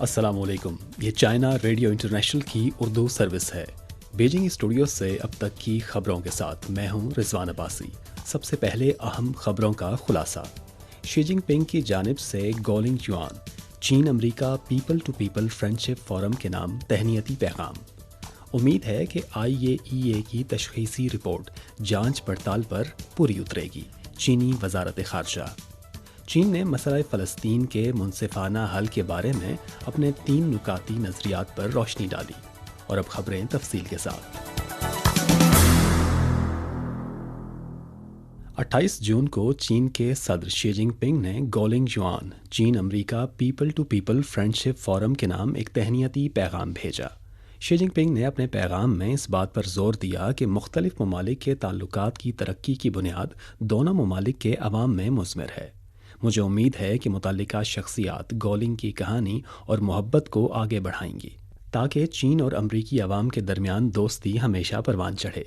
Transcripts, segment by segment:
السلام علیکم، یہ چائنا ریڈیو انٹرنیشنل کی اردو سروس ہے۔ بیجنگ اسٹوڈیو سے اب تک کی خبروں کے ساتھ میں ہوں رضوان عباسی۔ سب سے پہلے اہم خبروں کا خلاصہ۔ شی جن پنگ کی جانب سے گولنگ یوان، چین امریکہ people to people friendship forum کے نام تہنیتی پیغام۔ امید ہے کہ IAEA کی تشخیصی رپورٹ جانچ پڑتال پر پوری اترے گی، چینی وزارت خارجہ۔ چین نے مسئلہ فلسطین کے منصفانہ حل کے بارے میں اپنے 3 نکاتی نظریات پر روشنی ڈالی۔ اور اب خبریں تفصیل کے ساتھ۔ 28 جون کو چین کے صدر شی جن پنگ نے گولنگ یوان، چین امریکہ people to people friendship forum کے نام ایک تہنیتی پیغام بھیجا۔ شی جن پنگ نے اپنے پیغام میں اس بات پر زور دیا کہ مختلف ممالک کے تعلقات کی ترقی کی بنیاد دونوں ممالک کے عوام میں مضمر ہے۔ مجھے امید ہے کہ متعلقہ شخصیات گولنگ کی کہانی اور محبت کو آگے بڑھائیں گی تاکہ چین اور امریکی عوام کے درمیان دوستی ہمیشہ پروان چڑھے۔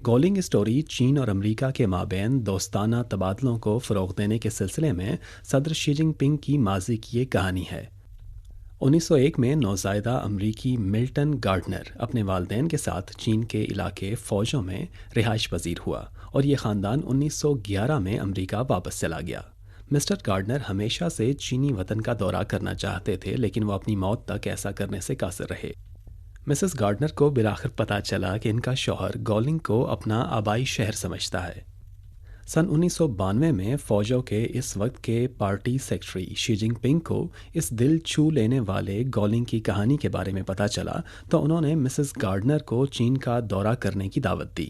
گولنگ اسٹوری چین اور امریکہ کے مابین دوستانہ تبادلوں کو فروغ دینے کے سلسلے میں صدر شی جن پنگ کی ماضی کی ایک کہانی ہے۔ 1901 میں نوزائیدہ امریکی ملٹن گارڈنر اپنے والدین کے ساتھ چین کے علاقے فوجوں میں رہائش پذیر ہوا اور یہ خاندان 1911 میں امریکہ واپس چلا گیا۔ مسٹر گارڈنر ہمیشہ سے چینی وطن کا دورہ کرنا چاہتے تھے، لیکن وہ اپنی موت تک ایسا کرنے سے قاصر رہے۔ مسز گارڈنر کو بالآخر پتہ چلا کہ ان کا شوہر گولنگ کو اپنا آبائی شہر سمجھتا ہے۔ سن 1992 میں فوجوں کے اس وقت کے پارٹی سیکرٹری شی جن پنگ کو اس دل چھو لینے والے گولنگ کی کہانی کے بارے میں پتہ چلا تو انہوں نے مسز گارڈنر کو چین کا دورہ کرنے کی دعوت دی۔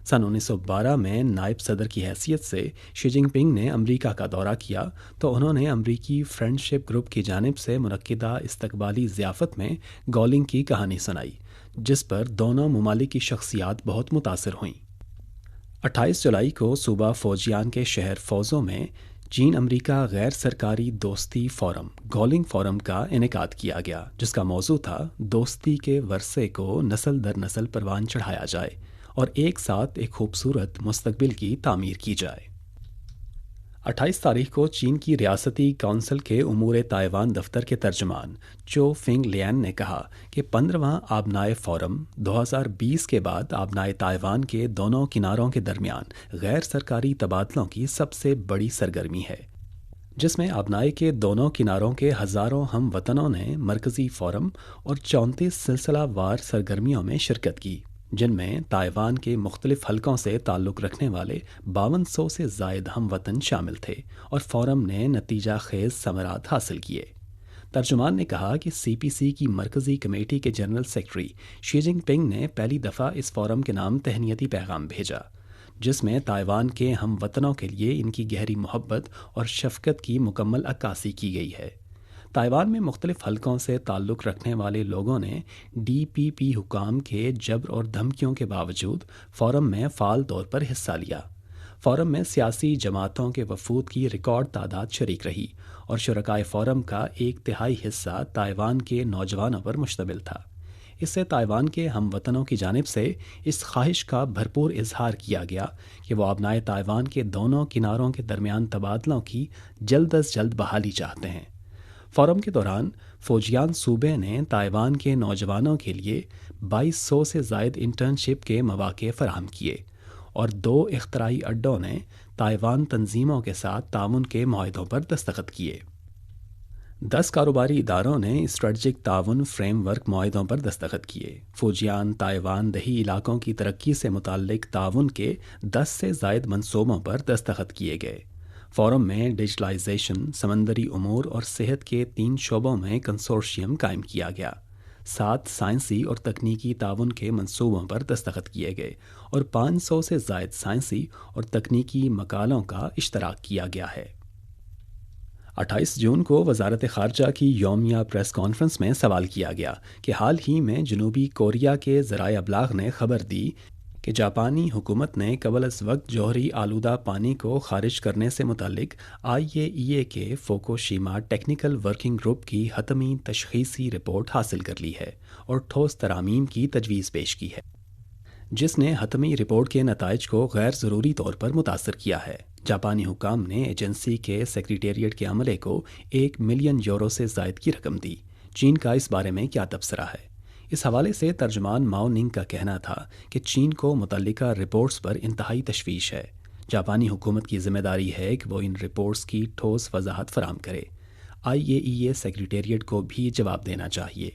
سن 1912 میں نائب صدر کی حیثیت سے شی جن پنگ نے امریکہ کا دورہ کیا تو انہوں نے امریکی فرینڈشپ گروپ کی جانب سے منعقدہ استقبالی ضیافت میں گولنگ کی کہانی سنائی، جس پر دونوں ممالک کی شخصیات بہت متاثر ہوئیں۔ 28 جولائی کو صوبہ فوجیان کے شہر فوزوں میں چین امریکہ غیر سرکاری دوستی فورم گولنگ فورم کا انعقاد کیا گیا، جس کا موضوع تھا دوستی کے ورثے کو نسل در نسل پروان چڑھایا جائے اور ایک ساتھ ایک خوبصورت مستقبل کی تعمیر کی جائے۔ 28 تاریخ کو چین کی ریاستی کونسل کے امور تائیوان دفتر کے ترجمان چو فنگ لین نے کہا کہ 15واں آبنائے فورم 2020 کے بعد آبنائے تائیوان کے دونوں کناروں کے درمیان غیر سرکاری تبادلوں کی سب سے بڑی سرگرمی ہے، جس میں آبنائے کے دونوں کناروں کے ہزاروں ہم وطنوں نے مرکزی فورم اور 34 سلسلہ وار سرگرمیوں میں شرکت کی، جن میں تائیوان کے مختلف حلقوں سے تعلق رکھنے والے 5200 سے زائد ہم وطن شامل تھے اور فورم نے نتیجہ خیز ثمرات حاصل کیے۔ ترجمان نے کہا کہ CPC کی مرکزی کمیٹی کے جنرل سیکرٹری شی جن پنگ نے پہلی دفعہ اس فورم کے نام تہنیتی پیغام بھیجا، جس میں تائیوان کے ہم وطنوں کے لیے ان کی گہری محبت اور شفقت کی مکمل عکاسی کی گئی ہے۔ تائیوان میں مختلف حلقوں سے تعلق رکھنے والے لوگوں نے DPP حکام کے جبر اور دھمکیوں کے باوجود فورم میں فعال طور پر حصہ لیا۔ فورم میں سیاسی جماعتوں کے وفود کی ریکارڈ تعداد شریک رہی اور شرکائے فورم کا 1/3 حصہ تائیوان کے نوجوانوں پر مشتمل تھا۔ اس سے تائیوان کے ہم وطنوں کی جانب سے اس خواہش کا بھرپور اظہار کیا گیا کہ وہ آبنائے تائیوان کے دونوں کناروں کے درمیان تبادلوں کی جلد از جلد بحالی چاہتے ہیں۔ فورم کے دوران فوجیان صوبے نے تائیوان کے نوجوانوں کے لیے 2200 سے زائد انٹرنشپ کے مواقع فراہم کیے اور 2 اختراعی اڈوں نے تائیوان تنظیموں کے ساتھ تعاون کے معاہدوں پر دستخط کیے۔ 10 کاروباری اداروں نے اسٹریٹجک تعاون فریم ورک معاہدوں پر دستخط کیے۔ فوجیان تائیوان دیہی علاقوں کی ترقی سے متعلق تعاون کے 10 سے زائد منصوبوں پر دستخط کیے گئے۔ فورم میں ڈیجیٹلائزیشن، سمندری امور اور صحت کے 3 شعبوں میں کنسورشیم قائم کیا گیا۔ 7 سائنسی اور تکنیکی تعاون کے منصوبوں پر دستخط کیے گئے اور 500 سے زائد سائنسی اور تکنیکی مقالوں کا اشتراک کیا گیا ہے۔ 28 جون کو وزارت خارجہ کی یومیہ پریس کانفرنس میں سوال کیا گیا کہ حال ہی میں جنوبی کوریا کے ذرائع ابلاغ نے خبر دی کہ جاپانی حکومت نے قبل از وقت جوہری آلودہ پانی کو خارج کرنے سے متعلق IAEA کے فوکوشیما ٹیکنیکل ورکنگ گروپ کی حتمی تشخیصی رپورٹ حاصل کر لی ہے اور ٹھوس ترامیم کی تجویز پیش کی ہے، جس نے حتمی رپورٹ کے نتائج کو غیر ضروری طور پر متاثر کیا ہے۔ جاپانی حکام نے ایجنسی کے سیکریٹریٹ کے عملے کو 1 ملین یورو سے زائد کی رقم دی، چین کا اس بارے میں کیا تبصرہ ہے؟ اس حوالے سے ترجمان ماؤ ننگ کا کہنا تھا کہ چین کو متعلقہ رپورٹس پر انتہائی تشویش ہے۔ جاپانی حکومت کی ذمہ داری ہے کہ وہ ان رپورٹس کی ٹھوس وضاحت فراہم کرے۔ IAEA سیکریٹریٹ کو بھی جواب دینا چاہیے۔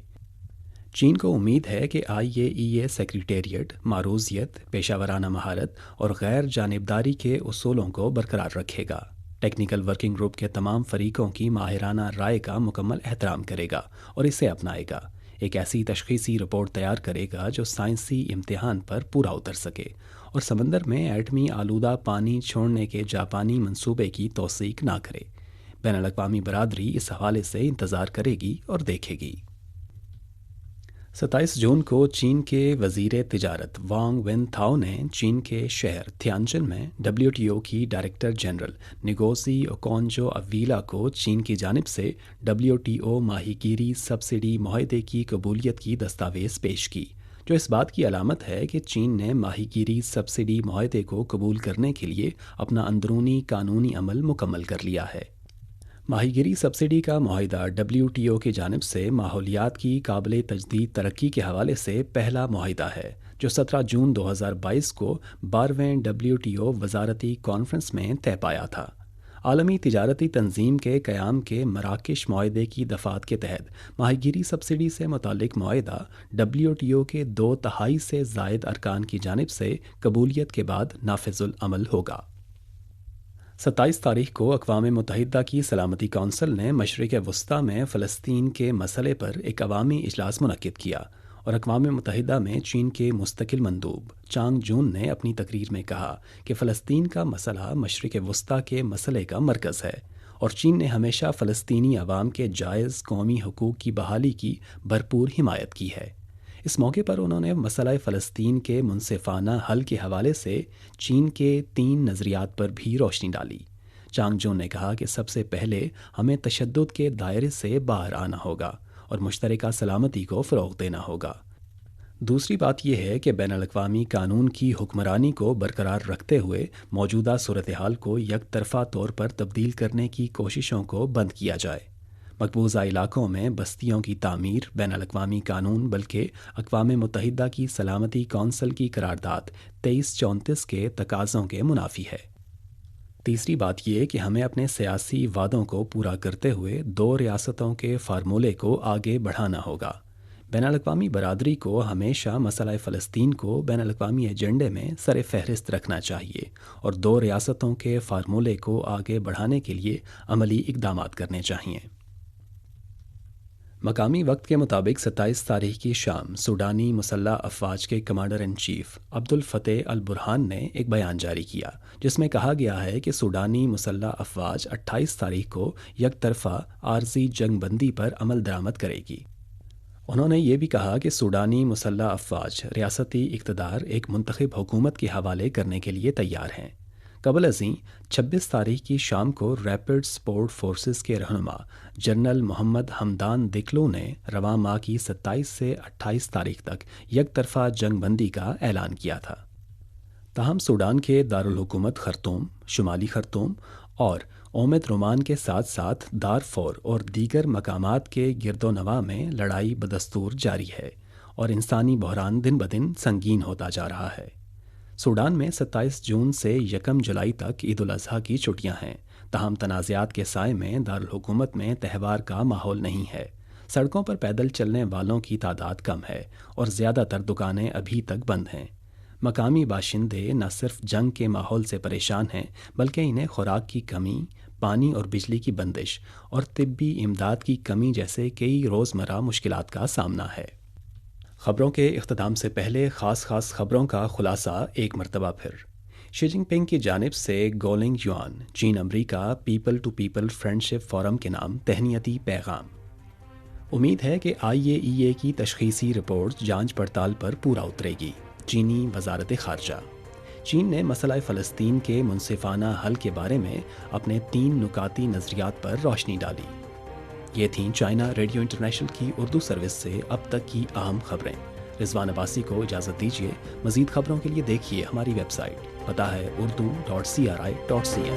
چین کو امید ہے کہ IAEA سیکریٹریٹ معروضیت، پیشہ ورانہ مہارت اور غیر جانبداری کے اصولوں کو برقرار رکھے گا، ٹیکنیکل ورکنگ گروپ کے تمام فریقوں کی ماہرانہ رائے کا مکمل احترام کرے گا اور اسے اپنائے گا، ایک ایسی تشخیصی رپورٹ تیار کرے گا جو سائنسی امتحان پر پورا اتر سکے اور سمندر میں ایٹمی آلودہ پانی چھوڑنے کے جاپانی منصوبے کی توثیق نہ کرے۔ بین الاقوامی برادری اس حوالے سے انتظار کرے گی اور دیکھے گی۔ 27 جون کو چین کے وزیر تجارت وانگ وین تھاؤ نے چین کے شہر تھیانجن میں WTO کی ڈائریکٹر جنرل نگوزی اوکونجو اویلا کو چین کی جانب سے WTO ماہی گیری سبسڈی معاہدے کی قبولیت کی دستاویز پیش کی، جو اس بات کی علامت ہے کہ چین نے ماہی گیری سبسڈی معاہدے کو قبول کرنے کے لیے اپنا اندرونی قانونی عمل مکمل کر لیا ہے۔ ماہی گیری سبسڈی کا معاہدہ WTO کی جانب سے ماحولیات کی قابل تجدید ترقی کے حوالے سے پہلا معاہدہ ہے، جو 17 جون 2022 کو 12ویں WTO وزارتی کانفرنس میں طے پایا تھا۔ عالمی تجارتی تنظیم کے قیام کے مراکش معاہدے کی دفعات کے تحت ماہی گیری سبسڈی سے متعلق معاہدہ WTO کے 2/3 سے زائد ارکان کی جانب سے قبولیت کے بعد نافذ العمل ہوگا۔ 27 تاریخ کو اقوام متحدہ کی سلامتی کونسل نے مشرق وسطیٰ میں فلسطین کے مسئلے پر ایک عوامی اجلاس منعقد کیا، اور اقوام متحدہ میں چین کے مستقل مندوب چانگ جون نے اپنی تقریر میں کہا کہ فلسطین کا مسئلہ مشرق وسطیٰ کے مسئلے کا مرکز ہے، اور چین نے ہمیشہ فلسطینی عوام کے جائز قومی حقوق کی بحالی کی بھرپور حمایت کی ہے۔ اس موقع پر انہوں نے مسئلہ فلسطین کے منصفانہ حل کے حوالے سے چین کے 3 نظریات پر بھی روشنی ڈالی۔ چانگ جون نے کہا کہ سب سے پہلے ہمیں تشدد کے دائرے سے باہر آنا ہوگا اور مشترکہ سلامتی کو فروغ دینا ہوگا۔ دوسری بات یہ ہے کہ بین الاقوامی قانون کی حکمرانی کو برقرار رکھتے ہوئے موجودہ صورتحال کو یک طرفہ طور پر تبدیل کرنے کی کوششوں کو بند کیا جائے۔ مقبوضہ علاقوں میں بستیوں کی تعمیر بین الاقوامی قانون بلکہ اقوام متحدہ کی سلامتی کونسل کی قرارداد 2334 کے تقاضوں کے منافی ہے۔ تیسری بات یہ کہ ہمیں اپنے سیاسی وعدوں کو پورا کرتے ہوئے 2 ریاستوں کے فارمولے کو آگے بڑھانا ہوگا۔ بین الاقوامی برادری کو ہمیشہ مسئلہ فلسطین کو بین الاقوامی ایجنڈے میں سر فہرست رکھنا چاہیے اور 2 ریاستوں کے فارمولے کو آگے بڑھانے کے لیے عملی اقدامات کرنے چاہئیں۔ مقامی وقت کے مطابق 27 تاریخ کی شام سوڈانی مسلح افواج کے commander in chief Abdul al-Fath al Burhan نے ایک بیان جاری کیا، جس میں کہا گیا ہے کہ سوڈانی مسلح افواج 28 تاریخ کو یک طرفہ عارضی جنگ بندی پر عمل درآمد کرے گی۔ انہوں نے یہ بھی کہا کہ سوڈانی مسلح افواج ریاستی اقتدار ایک منتخب حکومت کے حوالے کرنے کے لیے تیار ہیں۔ قبل ازیں 26 تاریخ کی شام کو ریپڈ سپورٹ فورسز کے رہنما جنرل محمد حمدان دکلو نے رواں ماہ کی 27 سے 28 تاریخ تک یک طرفہ جنگ بندی کا اعلان کیا تھا۔ تاہم سوڈان کے دارالحکومت خرطوم، شمالی خرطوم اور اومد رومان کے ساتھ ساتھ دارفور اور دیگر مقامات کے گرد و نواح میں لڑائی بدستور جاری ہے اور انسانی بحران دن بدن سنگین ہوتا جا رہا ہے۔ سوڈان میں 27 جون سے 1 جولائی تک عید الاضحیٰ کی چھٹیاں ہیں، تاہم تنازعات کے سائے میں دارالحکومت میں تہوار کا ماحول نہیں ہے۔ سڑکوں پر پیدل چلنے والوں کی تعداد کم ہے اور زیادہ تر دکانیں ابھی تک بند ہیں۔ مقامی باشندے نہ صرف جنگ کے ماحول سے پریشان ہیں بلکہ انہیں خوراک کی کمی، پانی اور بجلی کی بندش اور طبی امداد کی کمی جیسے کئی روزمرہ مشکلات کا سامنا ہے۔ خبروں کے اختتام سے پہلے خاص خبروں کا خلاصہ ایک مرتبہ پھر۔ شی جن پنگ کی جانب سے گولنگ یوان چین امریکہ people to people friendship forum کے نام تہنیتی پیغام۔ امید ہے کہ IAEA کی تشخیصی رپورٹ جانچ پڑتال پر پورا اترے گی، چینی وزارت خارجہ۔ چین نے مسئلہ فلسطین کے منصفانہ حل کے بارے میں اپنے 3 نکاتی نظریات پر روشنی ڈالی۔ یہ تھیں چائنا ریڈیو انٹرنیشنل کی اردو سروس سے اب تک کی اہم خبریں۔ رضوان عباسی کو اجازت دیجیے۔ مزید خبروں کے لیے دیکھیے ہماری ویب سائٹ، پتہ ہے urdu.cri.cn۔